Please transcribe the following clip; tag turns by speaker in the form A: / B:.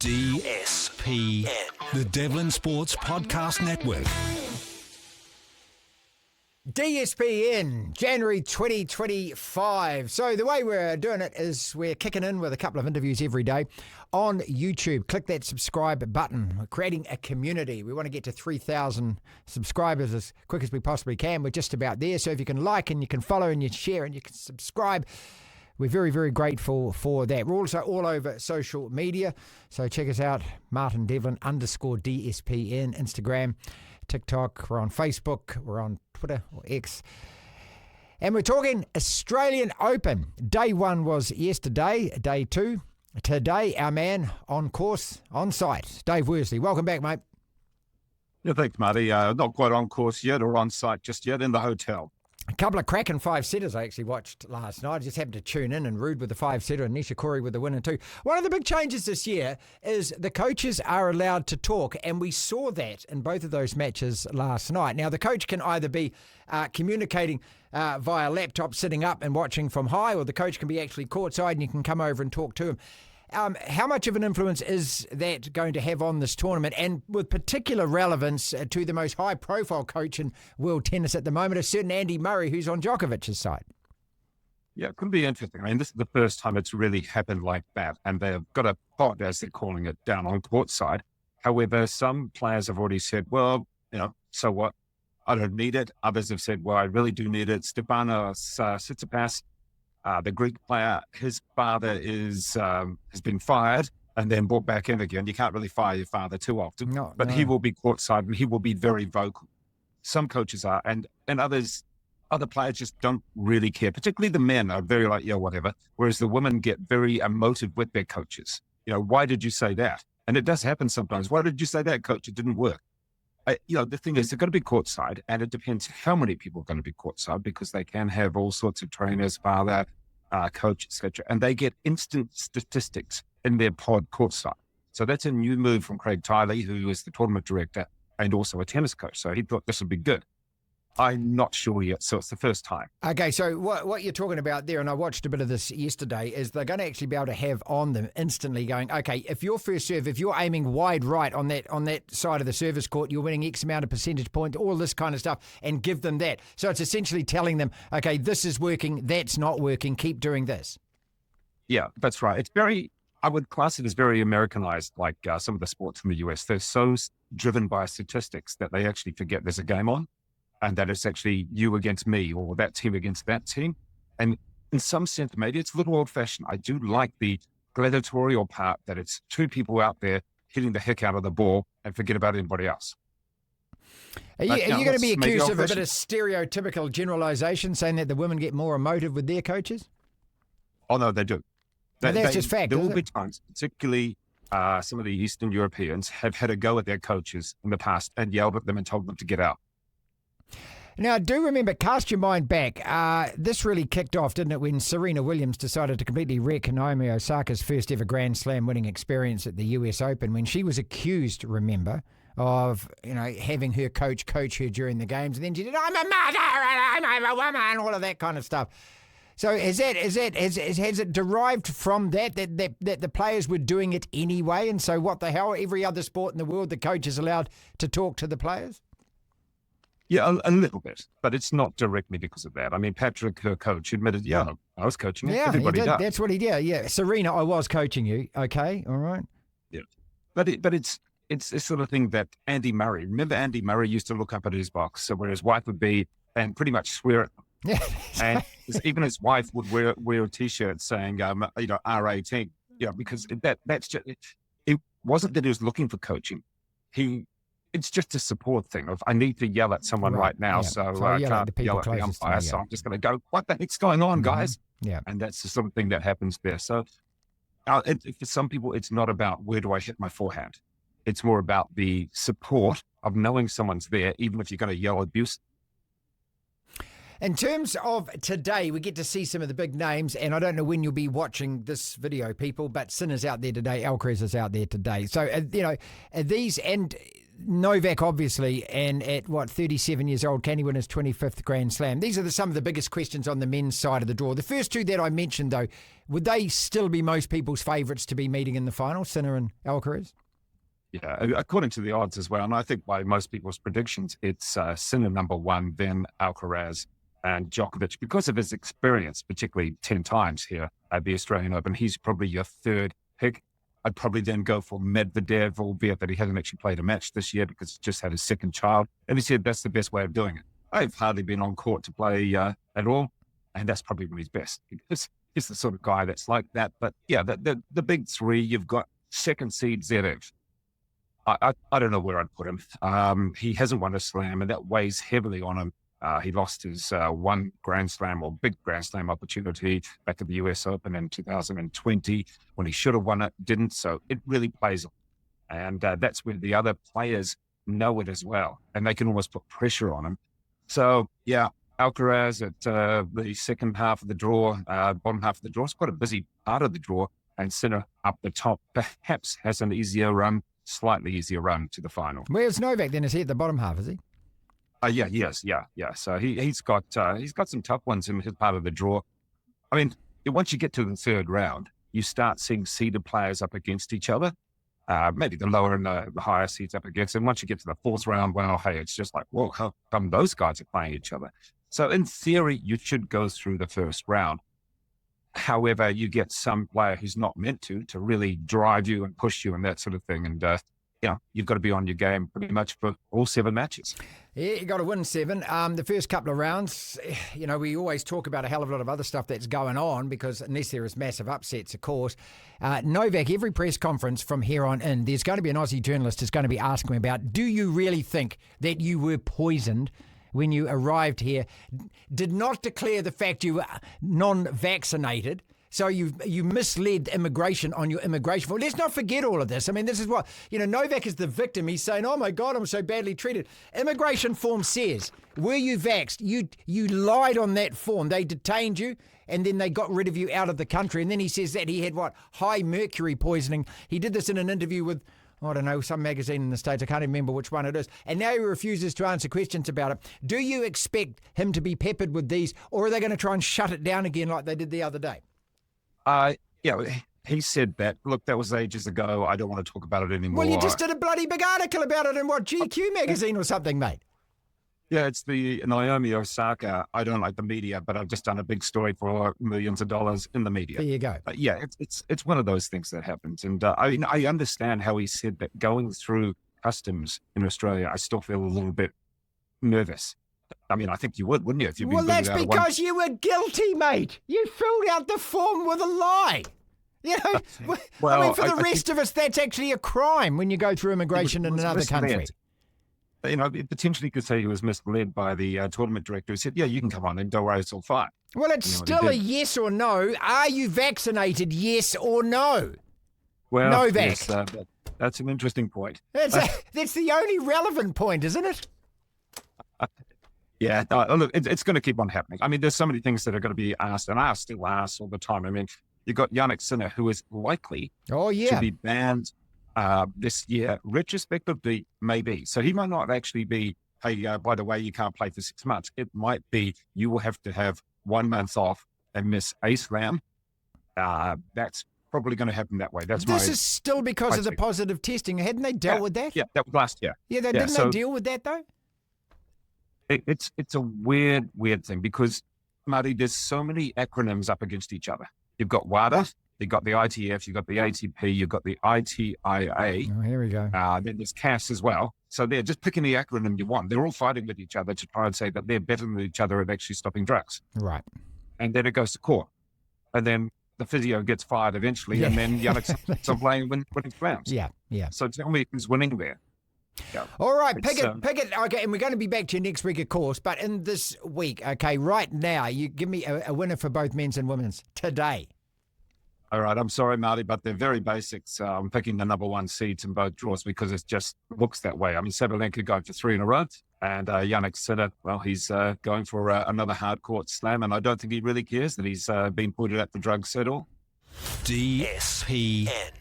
A: DSPN, the Devlin Sports Podcast Network.
B: DSPN, January 2025. So the way we're doing it is we're kicking in with a couple of interviews every day on YouTube. Click that subscribe button. We're creating a community. We want to get to 3,000 subscribers as quick as we possibly can. We're just about there. So if you can like and you can follow and you share and you can subscribe, we're very, very grateful for that. We're also all over social media. So check us out, Martin Devlin _DSPN, Instagram, TikTok. We're on Facebook. We're on Twitter or X. And we're talking Australian Open. Day one was yesterday. Day two, today, our man on course, on site, Dave Worsley. Welcome back, mate.
C: Yeah, thanks, Marty. Not quite on course yet or on site just yet, in the hotel.
B: A couple of cracking five-setters I actually watched last night. I just happened to tune in, and Rude with the five-setter and Nishikori with the winner too. One of the big changes this year is the coaches are allowed to talk, and we saw that in both of those matches last night. Now, the coach can either be communicating via laptop, sitting up and watching from high, or the coach can be actually courtside and you can come over and talk to him. How much of an influence is that going to have on this tournament, and with particular relevance to the most high-profile coach in world tennis at the moment, a certain Andy Murray, who's on Djokovic's side?
C: Yeah, it could be interesting. I mean, this is the first time it's really happened like that, and they've got a pod, as they're calling it, down on court side. However, some players have already said, well, so what? I don't need it. Others have said, well, I really do need it. Stefanos Tsitsipas, the Greek player, his father has been fired and then brought back in again. You can't really fire your father too often. But he will be courtside and he will be very vocal. Some coaches are, and other players just don't really care. Particularly the men are very like, yeah, whatever. Whereas the women get very emotive with their coaches. Why did you say that? And it does happen sometimes. Why did you say that, coach? It didn't work. The thing is, they're going to be courtside, and it depends how many people are going to be courtside, because they can have all sorts of trainers, father, coach, etc., and they get instant statistics in their pod courtside. So that's a new move from Craig Tiley, who is the tournament director and also a tennis coach. So he thought this would be good. I'm not sure yet, so it's the first time. Okay, so
B: what you're talking about there, and I watched a bit of this yesterday, is they're going to actually be able to have on them instantly going, okay, if your first serve, if you're aiming wide right on that side of the service court, you're winning X amount of percentage points, all this kind of stuff, and give them that. So it's essentially telling them, okay, this is working, that's not working, keep doing this.
C: Yeah, that's right. I would class it as very Americanized, like some of the sports in the US. They're so driven by statistics that they actually forget there's a game on, and that it's actually you against me or that team against that team. And in some sense, maybe it's a little old-fashioned. I do like the gladiatorial part, that it's two people out there hitting the heck out of the ball and forget about anybody else.
B: Are you going to be accused of a bit of stereotypical generalization, saying that the women get more emotive with their coaches?
C: Oh, no, they do.
B: That's just fact,
C: There will be times, particularly some of the Eastern Europeans have had a go at their coaches in the past and yelled at them and told them to get out.
B: Now, do remember, cast your mind back. This really kicked off, didn't it, when Serena Williams decided to completely wreck Naomi Osaka's first ever Grand Slam winning experience at the US Open, when she was accused, remember, of having her coach her during the games, and then she did, I'm a mother and I'm a woman, all of that kind of stuff. So has it derived from that the players were doing it anyway, and so what the hell? Every other sport in the world, the coach is allowed to talk to the players?
C: Yeah, a little bit, but it's not directly because of that. I mean, Patrick, her coach, admitted, I was coaching it.
B: Yeah,
C: everybody does.
B: That's what he did. Yeah, Serena, I was coaching you. Okay, all right.
C: Yeah, but it's this sort of thing that Andy Murray. Remember, Andy Murray used to look up at his box, so where his wife would be, and pretty much swear at them.
B: Yeah,
C: and even his wife would wear a T-shirt saying, R18. Yeah, because that's just it wasn't that he was looking for coaching. It's just a support thing of, I need to yell at someone right now, so I can't yell at the umpire, so I'm just going to go, what the heck's going on, guys?
B: Yeah.
C: And that's the sort of thing that happens there. So for some people, it's not about where do I hit my forehand. It's more about the support of knowing someone's there, even if you're going to yell abuse.
B: In terms of today, we get to see some of the big names, and I don't know when you'll be watching this video, people, but Sinner's out there today, Alcaraz is out there today. So, these, and Novak, obviously, and at 37 years old, can he win his 25th Grand Slam? These are some of the biggest questions on the men's side of the draw. The first two that I mentioned, though, would they still be most people's favourites to be meeting in the final, Sinner and Alcaraz?
C: Yeah, according to the odds as well, and I think by most people's predictions, it's Sinner number one, then Alcaraz and Djokovic. Because of his experience, particularly 10 times here at the Australian Open, he's probably your third pick. I'd probably then go for Medvedev, albeit that he hasn't actually played a match this year because he just had his second child. And he said that's the best way of doing it. I've hardly been on court to play at all, and that's probably when he's best. He's the sort of guy that's like that. But yeah, the big three, you've got second seed Zverev. I don't know where I'd put him. He hasn't won a slam, and that weighs heavily on him. He lost his one Grand Slam or big Grand Slam opportunity back at the US Open in 2020 when he should have won it, didn't. So it really plays on. And that's where the other players know it as well, and they can almost put pressure on him. So, yeah, Alcaraz at the second half of the draw, bottom half of the draw. It's quite a busy part of the draw, and Sinner up the top perhaps has an easier run. Slightly easier run to the final.
B: Where's Novak then? Is he at the bottom half, is he?
C: Yeah, yes, yeah. So he's got some tough ones in his part of the draw. I mean, once you get to the third round, you start seeing seeded players up against each other. Maybe the lower and the higher seeds up against. And once you get to the fourth round, well, hey, it's just like, well, how come those guys are playing each other? So in theory, you should go through the first round. However, you get some player who's not meant to really drive you and push you and that sort of thing. And, you've got to be on your game pretty much for all 7 matches.
B: Yeah, you got to win 7. The first couple of rounds, we always talk about a hell of a lot of other stuff that's going on because unless there is massive upsets, of course. Novak, every press conference from here on in, there's going to be an Aussie journalist who's going to be asking him about, do you really think that you were poisoned when you arrived here, did not declare the fact you were non-vaccinated, so you misled immigration on your immigration form. Let's not forget all of this. I mean, this is what, Novak is the victim. He's saying, oh my God, I'm so badly treated. Immigration form says, were you vaxxed? You lied on that form. They detained you and then they got rid of you out of the country. And then he says that he had high mercury poisoning. He did this in an interview with, I don't know, some magazine in the States. I can't even remember which one it is. And now he refuses to answer questions about it. Do you expect him to be peppered with these, or are they going to try and shut it down again like they did the other day?
C: He said that. Look, that was ages ago. I don't want to talk about it anymore.
B: Well, you just did a bloody big article about it in GQ magazine or something, mate.
C: Yeah, it's the Naomi Osaka. I don't like the media, but I've just done a big story for millions of dollars in the media.
B: There you go.
C: It's one of those things that happens. And I understand how he said that going through customs in Australia, I still feel a little bit nervous. I mean, I think you would, wouldn't you? If you've been
B: that's because you were guilty, mate. You filled out the form with a lie. Well, I mean, for the rest of us, that's actually a crime when you go through immigration in another country.
C: Potentially could say he was misled by the tournament director who said, yeah, you can come on and don't worry, it's all fine.
B: Well, it's still a yes or no. Are you vaccinated, yes or no? Novak.
C: Yes, that's an interesting point.
B: That's the only relevant point, isn't it?
C: Yeah, look, it's going to keep on happening. I mean, there's so many things that are going to be asked, and are still asked all the time. I mean, you've got Jannik Sinner, who is likely to be banned this year, retrospectively, maybe. So he might not actually be, hey, by the way, you can't play for 6 months. It might be you will have to have 1 month off and miss a slam. That's probably going to happen that way.
B: This is still because of the positive testing. Hadn't they dealt with that?
C: Yeah, that was last year.
B: Yeah, didn't they deal with that, though?
C: It's a weird thing because, Marty, there's so many acronyms up against each other. You've got WADA, you've got the ITF, you've got the ATP, you've got the ITIA.
B: Oh, here we go.
C: Then there's CAS as well. So they're just picking the acronym you want. They're all fighting with each other to try and say that they're better than each other at actually stopping drugs.
B: Right.
C: And then it goes to court. And then the physio gets fired eventually, and then Jannik's playing winning slams.
B: Yeah.
C: So tell me who's winning there. Yeah.
B: All right, pick it. Okay, and we're going to be back to you next week, of course. But in this week, okay, right now, you give me a winner for both men's and women's today.
C: All right, I'm sorry, Marty, but they're very basics. I'm picking the number 1 seeds in both draws because it just looks that way. I mean, Sabalenka going for 3 in a row, and Jannik Sinner, well, he's going for another hard court slam, and I don't think he really cares that he's been pointed at for drugs at all.
A: DSPN.